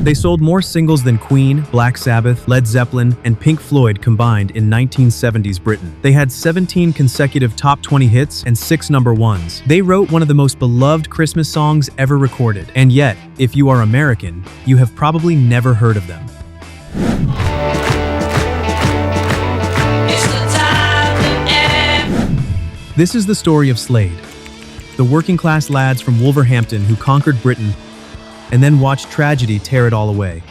They sold more singles than Queen, Black Sabbath, Led Zeppelin, and Pink Floyd combined in 1970s Britain. They had 17 consecutive top 20 hits and 6 number ones. They wrote one of the most beloved Christmas songs ever recorded. And yet, if you are American, you have probably never heard of them. This is the story of Slade, the working-class lads from Wolverhampton who conquered Britain and then watched tragedy tear it all away.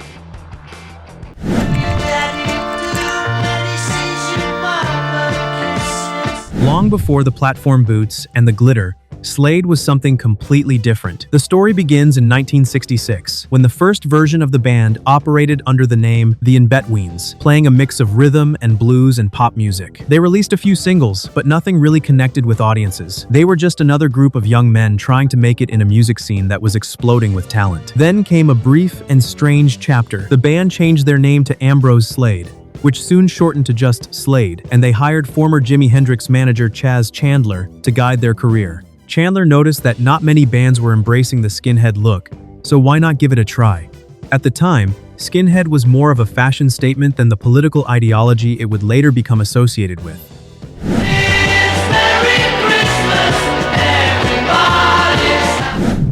Long before the platform boots and the glitter, Slade was something completely different. The story begins in 1966, when the first version of the band operated under the name The In-Betweens, playing a mix of rhythm and blues and pop music. They released a few singles, but nothing really connected with audiences. They were just another group of young men trying to make it in a music scene that was exploding with talent. Then came a brief and strange chapter. The band changed their name to Ambrose Slade, which soon shortened to just Slade, and they hired former Jimi Hendrix manager Chas Chandler to guide their career. Chandler noticed that not many bands were embracing the skinhead look, so why not give it a try? At the time, skinhead was more of a fashion statement than the political ideology it would later become associated with.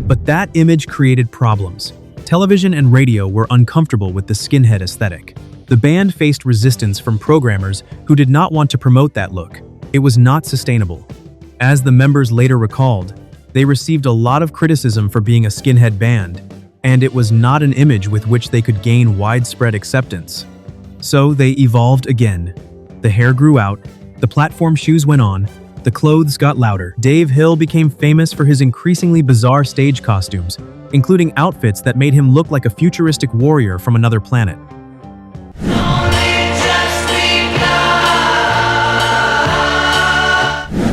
But that image created problems. Television and radio were uncomfortable with the skinhead aesthetic. The band faced resistance from programmers who did not want to promote that look. It was not sustainable. As the members later recalled, they received a lot of criticism for being a skinhead band, and it was not an image with which they could gain widespread acceptance. So they evolved again. The hair grew out, the platform shoes went on, the clothes got louder. Dave Hill became famous for his increasingly bizarre stage costumes, including outfits that made him look like a futuristic warrior from another planet.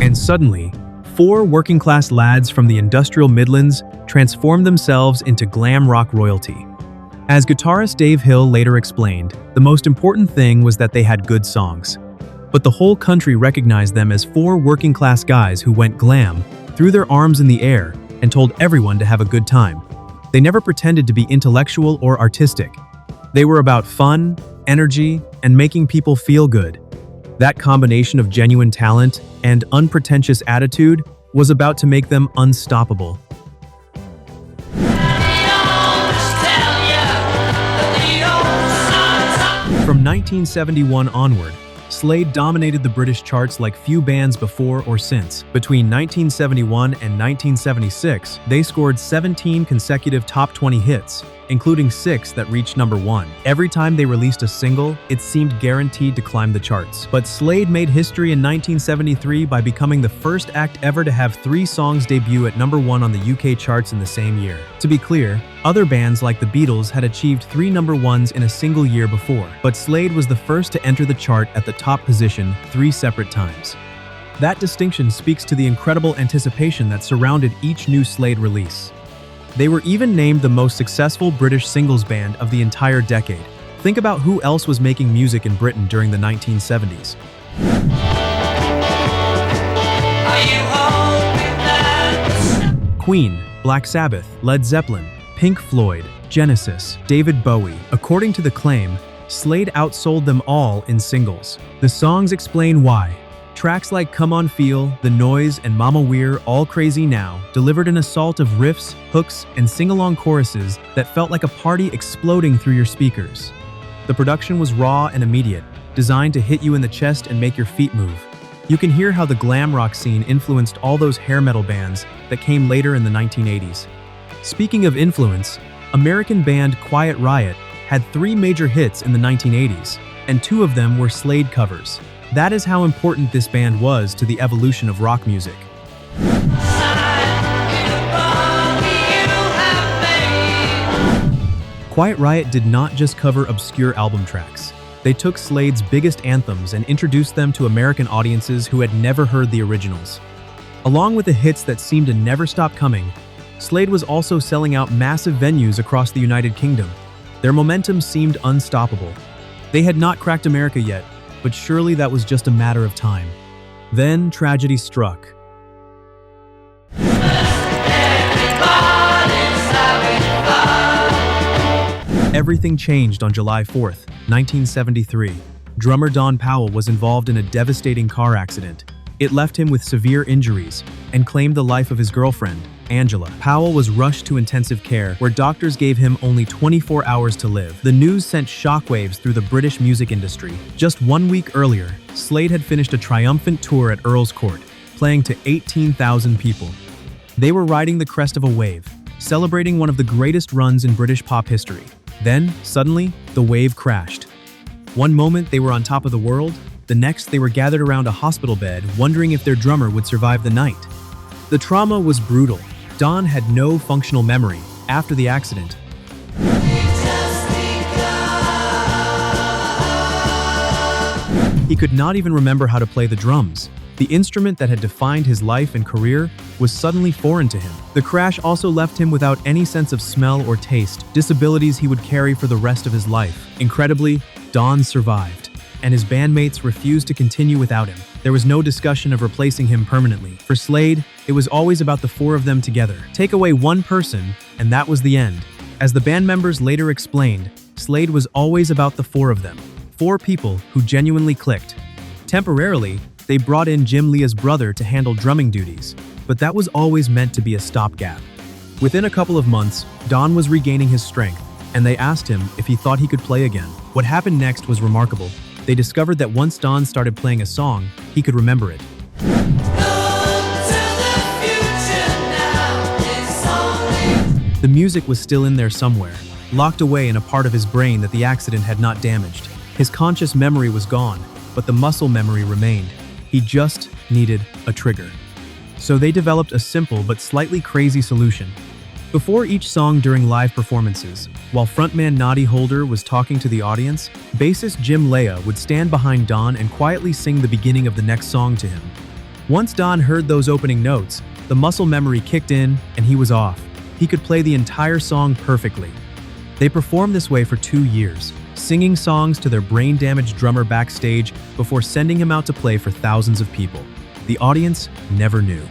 And suddenly, 4 working-class lads from the industrial Midlands transformed themselves into glam rock royalty. As guitarist Dave Hill later explained, the most important thing was that they had good songs. But the whole country recognized them as 4 working-class guys who went glam, threw their arms in the air, and told everyone to have a good time. They never pretended to be intellectual or artistic. They were about fun, energy, and making people feel good. That combination of genuine talent and unpretentious attitude was about to make them unstoppable. From 1971 onward, Slade dominated the British charts like few bands before or since. Between 1971 and 1976, they scored 17 consecutive top 20 hits, including 6 that reached number 1. Every time they released a single, it seemed guaranteed to climb the charts. But Slade made history in 1973 by becoming the first act ever to have 3 songs debut at number 1 on the UK charts in the same year. To be clear, other bands like the Beatles had achieved 3 number 1s in a single year before, but Slade was the first to enter the chart at the top position 3 separate times. That distinction speaks to the incredible anticipation that surrounded each new Slade release. They were even named the most successful British singles band of the entire decade. Think about who else was making music in Britain during the 1970s. Queen, Black Sabbath, Led Zeppelin, Pink Floyd, Genesis, David Bowie. According to the claim, Slade outsold them all in singles. The songs explain why. Tracks like Come On Feel, The Noize, and Mama We're All Crazy Now delivered an assault of riffs, hooks, and sing-along choruses that felt like a party exploding through your speakers. The production was raw and immediate, designed to hit you in the chest and make your feet move. You can hear how the glam rock scene influenced all those hair metal bands that came later in the 1980s. Speaking of influence, American band Quiet Riot had 3 major hits in the 1980s, and 2 of them were Slade covers. That is how important this band was to the evolution of rock music. Quiet Riot did not just cover obscure album tracks. They took Slade's biggest anthems and introduced them to American audiences who had never heard the originals. Along with the hits that seemed to never stop coming, Slade was also selling out massive venues across the United Kingdom. Their momentum seemed unstoppable. They had not cracked America yet, but surely that was just a matter of time. Then tragedy struck. everything changed on July 4th, 1973. Drummer Don Powell was involved in a devastating car accident. It left him with severe injuries and claimed the life of his girlfriend, Angela. Powell was rushed to intensive care, where doctors gave him only 24 hours to live. The news sent shockwaves through the British music industry. Just 1 week earlier, Slade had finished a triumphant tour at Earl's Court, playing to 18,000 people. They were riding the crest of a wave, celebrating one of the greatest runs in British pop history. Then, suddenly, the wave crashed. One moment they were on top of the world, the next they were gathered around a hospital bed, wondering if their drummer would survive the night. The trauma was brutal. Don had no functional memory after the accident. He could not even remember how to play the drums. The instrument that had defined his life and career was suddenly foreign to him. The crash also left him without any sense of smell or taste, disabilities he would carry for the rest of his life. Incredibly, Don survived, and his bandmates refused to continue without him. There was no discussion of replacing him permanently. For Slade, it was always about the four of them together. Take away one person, and that was the end. As the band members later explained, Slade was always about the four of them. Four people who genuinely clicked. Temporarily, they brought in Jim Leah's brother to handle drumming duties, but that was always meant to be a stopgap. Within a couple of months, Don was regaining his strength, and they asked him if he thought he could play again. What happened next was remarkable. They discovered that once Don started playing a song, he could remember it. The music was still in there somewhere, locked away in a part of his brain that the accident had not damaged. His conscious memory was gone, but the muscle memory remained. He just needed a trigger. So they developed a simple but slightly crazy solution. Before each song during live performances, while frontman Noddy Holder was talking to the audience, bassist Jim Leah would stand behind Don and quietly sing the beginning of the next song to him. Once Don heard those opening notes, the muscle memory kicked in and he was off. He could play the entire song perfectly. They performed this way for 2 years, singing songs to their brain-damaged drummer backstage before sending him out to play for thousands of people. The audience never knew.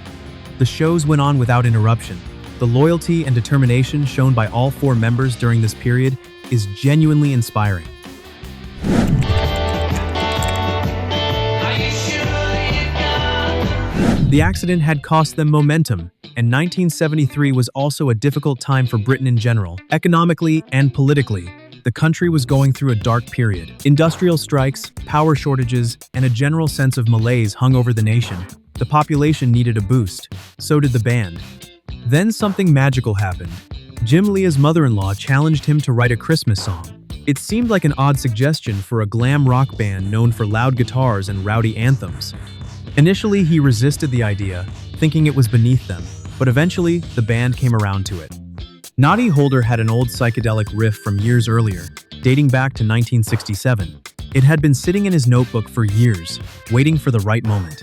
The shows went on without interruption. The loyalty and determination shown by all four members during this period is genuinely inspiring. The accident had cost them momentum, and 1973 was also a difficult time for Britain in general, economically and politically. The country was going through a dark period. Industrial strikes, power shortages, and a general sense of malaise hung over the nation. The population needed a boost. So did the band. Then something magical happened. Jim Leah's mother-in-law challenged him to write a Christmas song. It seemed like an odd suggestion for a glam rock band known for loud guitars and rowdy anthems. Initially, he resisted the idea, thinking it was beneath them, but eventually, the band came around to it. Noddy Holder had an old psychedelic riff from years earlier, dating back to 1967. It had been sitting in his notebook for years, waiting for the right moment.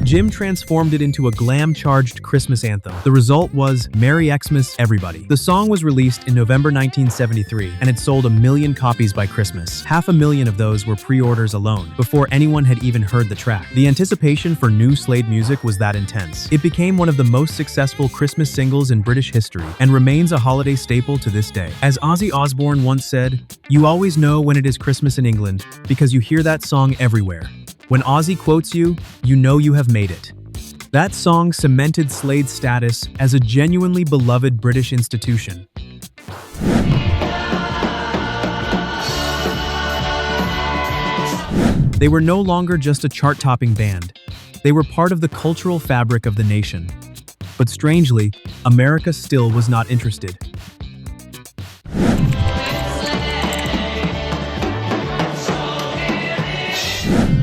Jim transformed it into a glam-charged Christmas anthem. The result was Merry Xmas, Everybody. The song was released in November 1973, and it sold 1 million copies by Christmas. 500,000 of those were pre-orders alone, before anyone had even heard the track. The anticipation for new Slade music was that intense. It became one of the most successful Christmas singles in British history, and remains a holiday staple to this day. As Ozzy Osbourne once said, "You always know when it is Christmas in England, because you hear that song everywhere." When Ozzy quotes you, you know you have made it. That song cemented Slade's status as a genuinely beloved British institution. They were no longer just a chart-topping band. They were part of the cultural fabric of the nation. But strangely, America still was not interested.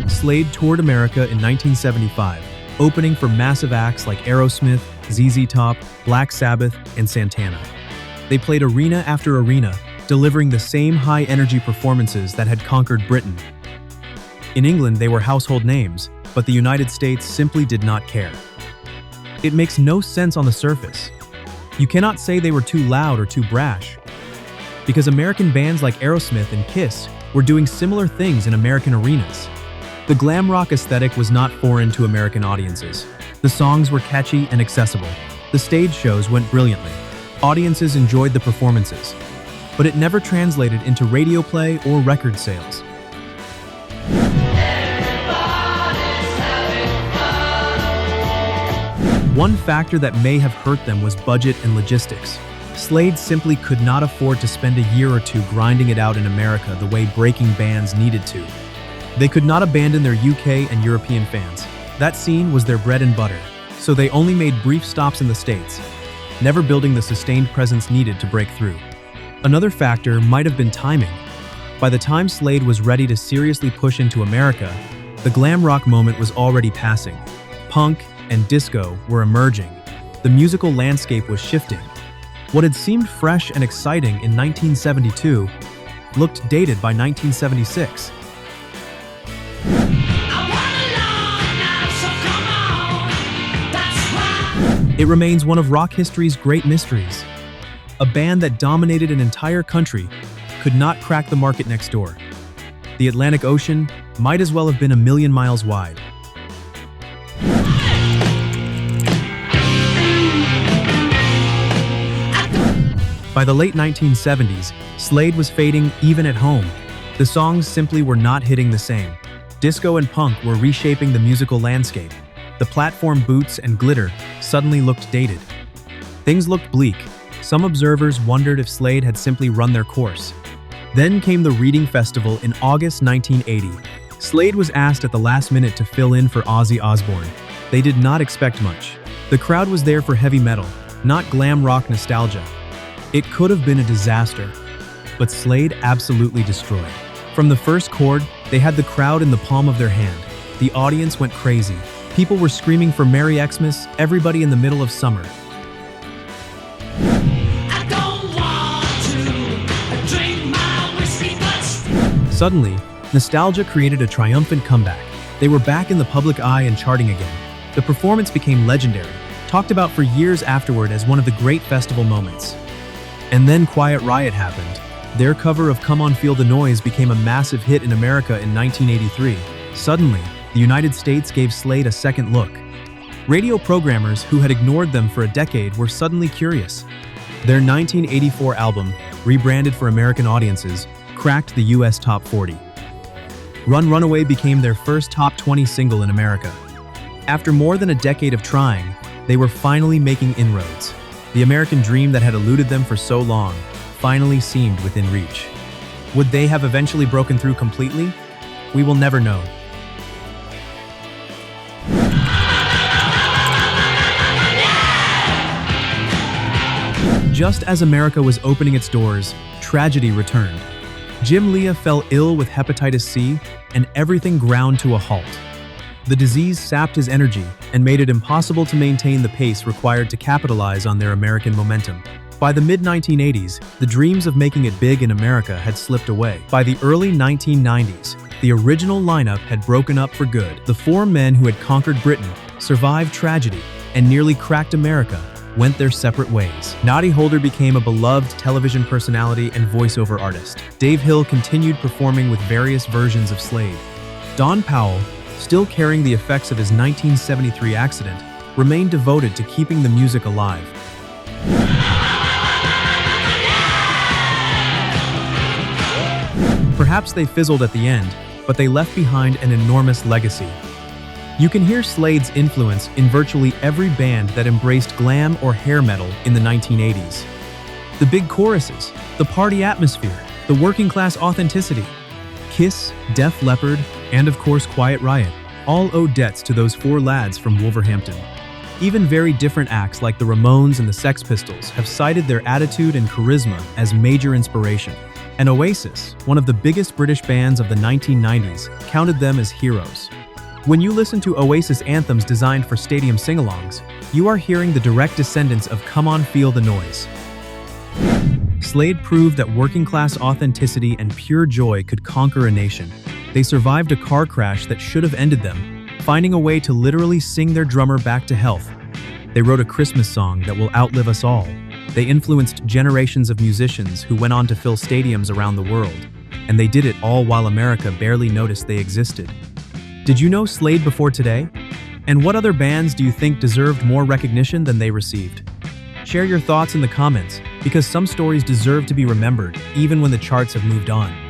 Slade toured America in 1975, opening for massive acts like Aerosmith, ZZ Top, Black Sabbath, and Santana. They played arena after arena, delivering the same high-energy performances that had conquered Britain. In England, they were household names, but the United States simply did not care. It makes no sense on the surface. You cannot say they were too loud or too brash, because American bands like Aerosmith and Kiss were doing similar things in American arenas. The glam rock aesthetic was not foreign to American audiences. The songs were catchy and accessible. The The stage shows went brilliantly. Audiences enjoyed the performances, but it never translated into radio play or record sales. One factor that may have hurt them was budget and logistics. Slade simply could not afford to spend a year or two grinding it out in America the way breaking bands needed to. They could not abandon their UK and European fans. That scene was their bread and butter, so they only made brief stops in the States, never building the sustained presence needed to break through. Another factor might have been timing. By the time Slade was ready to seriously push into America, the glam rock moment was already passing. Punk and disco were emerging. The musical landscape was shifting. What had seemed fresh and exciting in 1972 looked dated by 1976. It remains one of rock history's great mysteries. A band that dominated an entire country could not crack the market next door. The Atlantic Ocean might as well have been a million miles wide. By the late 1970s, Slade was fading even at home. The songs simply were not hitting the same. Disco and punk were reshaping the musical landscape. The platform boots and glitter suddenly looked dated. Things looked bleak. Some observers wondered if Slade had simply run their course. Then came the Reading Festival in August 1980. Slade was asked at the last minute to fill in for Ozzy Osbourne. They did not expect much. The crowd was there for heavy metal, not glam rock nostalgia. It could have been a disaster, but Slade absolutely destroyed. From the first chord, they had the crowd in the palm of their hand. The audience went crazy. People were screaming for Merry Xmas, everybody in the middle of summer. I don't want to drink my whiskey, but Suddenly, nostalgia created a triumphant comeback. They were back in the public eye and charting again. The performance became legendary, talked about for years afterward as one of the great festival moments. And then Quiet Riot happened. Their cover of Come On Feel the Noise became a massive hit in America in 1983. Suddenly, the United States gave Slade a second look. Radio programmers who had ignored them for a decade were suddenly curious. Their 1984 album, rebranded for American audiences, cracked the US Top 40. Run Runaway became their first top 20 single in America. After more than a decade of trying, they were finally making inroads. The American dream that had eluded them for so long finally seemed within reach. Would they have eventually broken through completely? We will never know. Just as America was opening its doors, tragedy returned. Jim Leah fell ill with hepatitis C, and everything ground to a halt. The disease sapped his energy and made it impossible to maintain the pace required to capitalize on their American momentum. By the mid-1980s, the dreams of making it big in America had slipped away. By the early 1990s, the original lineup had broken up for good. The four men who had conquered Britain, survived tragedy, and nearly cracked America went their separate ways. Noddy Holder became a beloved television personality and voiceover artist. Dave Hill continued performing with various versions of Slade. Don Powell, still carrying the effects of his 1973 accident, remained devoted to keeping the music alive. Perhaps they fizzled at the end, but they left behind an enormous legacy. You can hear Slade's influence in virtually every band that embraced glam or hair metal in the 1980s. The big choruses, the party atmosphere, the working class authenticity. Kiss, Def Leppard, and of course Quiet Riot all owe debts to those four lads from Wolverhampton. Even very different acts like the Ramones and the Sex Pistols have cited their attitude and charisma as major inspiration. And Oasis, one of the biggest British bands of the 1990s, counted them as heroes. When you listen to Oasis anthems designed for stadium sing-alongs, you are hearing the direct descendants of Come On Feel the Noise. Slade proved that working-class authenticity and pure joy could conquer a nation. They survived a car crash that should have ended them, finding a way to literally sing their drummer back to health. They wrote a Christmas song that will outlive us all. They influenced generations of musicians who went on to fill stadiums around the world. And they did it all while America barely noticed they existed. Did you know Slade before today? And what other bands do you think deserved more recognition than they received? Share your thoughts in the comments, because some stories deserve to be remembered, even when the charts have moved on.